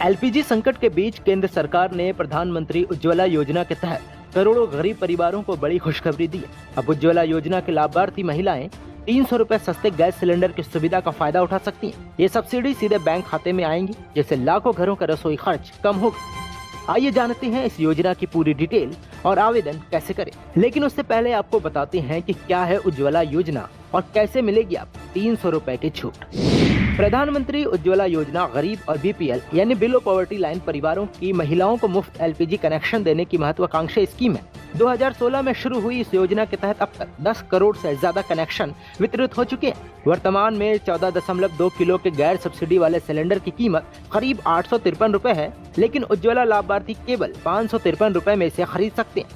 LPG संकट के बीच केंद्र सरकार ने प्रधानमंत्री उज्ज्वला योजना के तहत करोड़ों गरीब परिवारों को बड़ी खुशखबरी दी है। अब उज्ज्वला योजना के लाभार्थी महिलाएं 300 रुपए सस्ते गैस सिलेंडर की सुविधा का फायदा उठा सकती हैं। ये सब्सिडी सीधे बैंक खाते में आएंगी, जिससे लाखों घरों का रसोई खर्च कम होगा। आइए जानते हैं इस योजना की पूरी डिटेल और आवेदन कैसे करें। लेकिन उससे पहले आपको बताते हैं कि क्या है उज्ज्वला योजना और कैसे मिलेगी आपको 300 रुपए की छूट। प्रधानमंत्री उज्ज्वला योजना गरीब और बीपीएल यानी बिलो पॉवर्टी लाइन परिवारों की महिलाओं को मुफ्त एलपीजी कनेक्शन देने की महत्वाकांक्षी स्कीम है। 2016 में शुरू हुई इस योजना के तहत अब तक 10 करोड़ से ज्यादा कनेक्शन वितरित हो चुके हैं। वर्तमान में 14.2 किलो के गैर सब्सिडी वाले सिलेंडर की कीमत करीब 853 रुपए है, लेकिन उज्ज्वला लाभार्थी केवल 553 रुपए में से खरीद सकते हैं।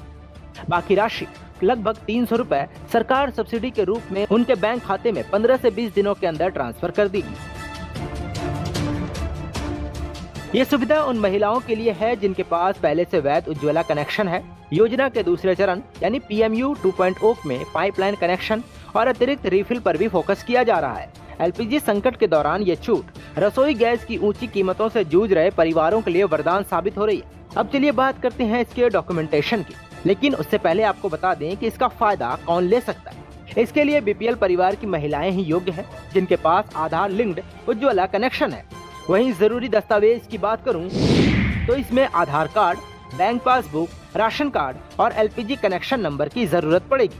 बाकी राशि लगभग 300 रुपए सरकार सब्सिडी के रूप में उनके बैंक खाते में 15 से 20 दिनों के अंदर ट्रांसफर कर देगी। ये सुविधा उन महिलाओं के लिए है जिनके पास पहले से वैध उज्ज्वला कनेक्शन है। योजना के दूसरे चरण यानी PMU 2.0 में पाइपलाइन कनेक्शन और अतिरिक्त रिफिल पर भी फोकस किया जा रहा है। एलपीजी संकट के दौरान ये छूट रसोई गैस की ऊंची कीमतों से जूझ रहे परिवारों के लिए वरदान साबित हो रही है। अब चलिए बात करते हैं इसके डॉक्यूमेंटेशन की, लेकिन उससे पहले आपको बता दें कि इसका फायदा कौन ले सकता है। इसके लिए बीपीएल परिवार की महिलाएं ही योग्य हैं जिनके पास आधार लिंक्ड उज्ज्वला कनेक्शन है। वहीं जरूरी दस्तावेज की बात करूं तो इसमें Aadhaar card, bank passbook, ration card और एलपीजी कनेक्शन नंबर की जरूरत पड़ेगी।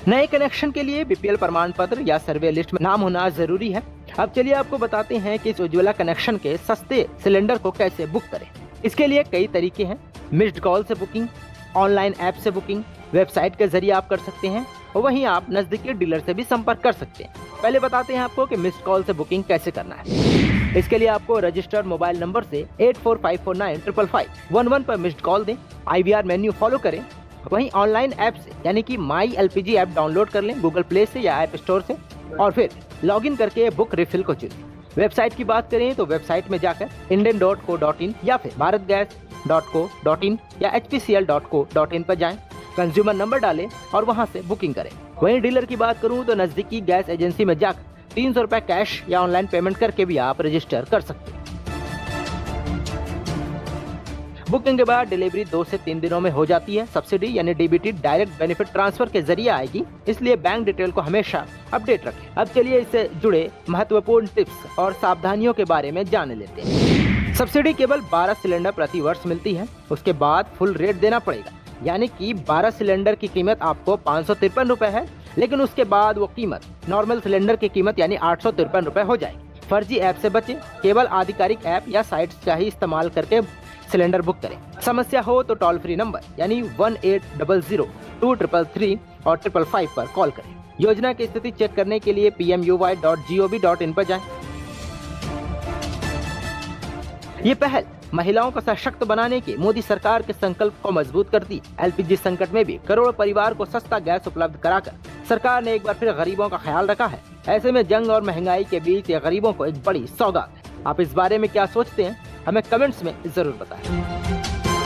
नए कनेक्शन के लिए बीपीएल प्रमाण पत्र या सर्वे लिस्ट में नाम होना जरूरी है। अब चलिए आपको बताते हैं कि इस उज्ज्वला कनेक्शन के सस्ते सिलेंडर को कैसे बुक करें। इसके लिए कई तरीके हैं। मिस्ड कॉल से बुकिंग, ऑनलाइन ऐप से बुकिंग, वेबसाइट के जरिए आप कर सकते हैं और वहीं आप नजदीकी डीलर से भी संपर्क कर सकते हैं। पहले बताते हैं आपको कि मिस्ड कॉल से बुकिंग कैसे करना है। इसके लिए आपको रजिस्टर्ड मोबाइल नंबर से 8454955511 पर मिस्ड कॉल दें। IVR मेन्यू फॉलो करें। वहीं ऑनलाइन ऐप से यानी कि माई LPG ऐप डाउनलोड कर लें गूगल प्ले से या ऐप स्टोर से और फिर लॉगिन करके बुक रिफिल को चुनें। वेबसाइट की बात करें तो वेबसाइट में जाकर indian.co.in या फिर bharatgas.co.in या hpcl.co.in पर जाएं, कंज्यूमर नंबर डालें और वहां से बुकिंग करें। वहीं डीलर की बात करूं तो नजदीकी गैस एजेंसी में जाकर 300 रुपए कैश या ऑनलाइन पेमेंट करके भी आप रजिस्टर कर सकते हैं। बुकिंग के बाद डिलीवरी 2 से 3 दिनों में हो जाती है। सब्सिडी यानी डीबीटी डायरेक्ट बेनिफिट ट्रांसफर के जरिए आएगी, इसलिए बैंक डिटेल को हमेशा अपडेट रखें। अब चलिए इससे जुड़े महत्वपूर्ण टिप्स और सावधानियों के बारे में जान लेते हैं। सब्सिडी केवल 12 सिलेंडर प्रति वर्ष मिलती है। उसके बाद फुल रेट देना पड़ेगा, यानी कि 12 सिलेंडर की कीमत आपको 553 रुपए है, लेकिन उसके बाद वो कीमत नॉर्मल सिलेंडर की कीमत यानी 853 रुपए हो जाएगी। फर्जी ऐप से बचें, केवल आधिकारिक ऐप या साइट्स का ही इस्तेमाल करके सिलेंडर बुक करें। समस्या हो तो टोल फ्री नंबर यानी 1800-2333 और 555 पर कॉल करें। योजना की स्थिति चेक करने के लिए pmuy.gov.in पर जाएं। ये पहल महिलाओं को सशक्त बनाने के मोदी सरकार के संकल्प को मजबूत करती है। एलपीजी संकट में भी करोड़ों परिवार को सस्ता गैस उपलब्ध कराकर सरकार ने एक बार फिर गरीबों का ख्याल रखा है। ऐसे में जंग और महंगाई के बीच ये गरीबों को एक बड़ी सौगात है। आप इस बारे में क्या सोचते हैं, हमें कमेंट्स में जरूर बताएं।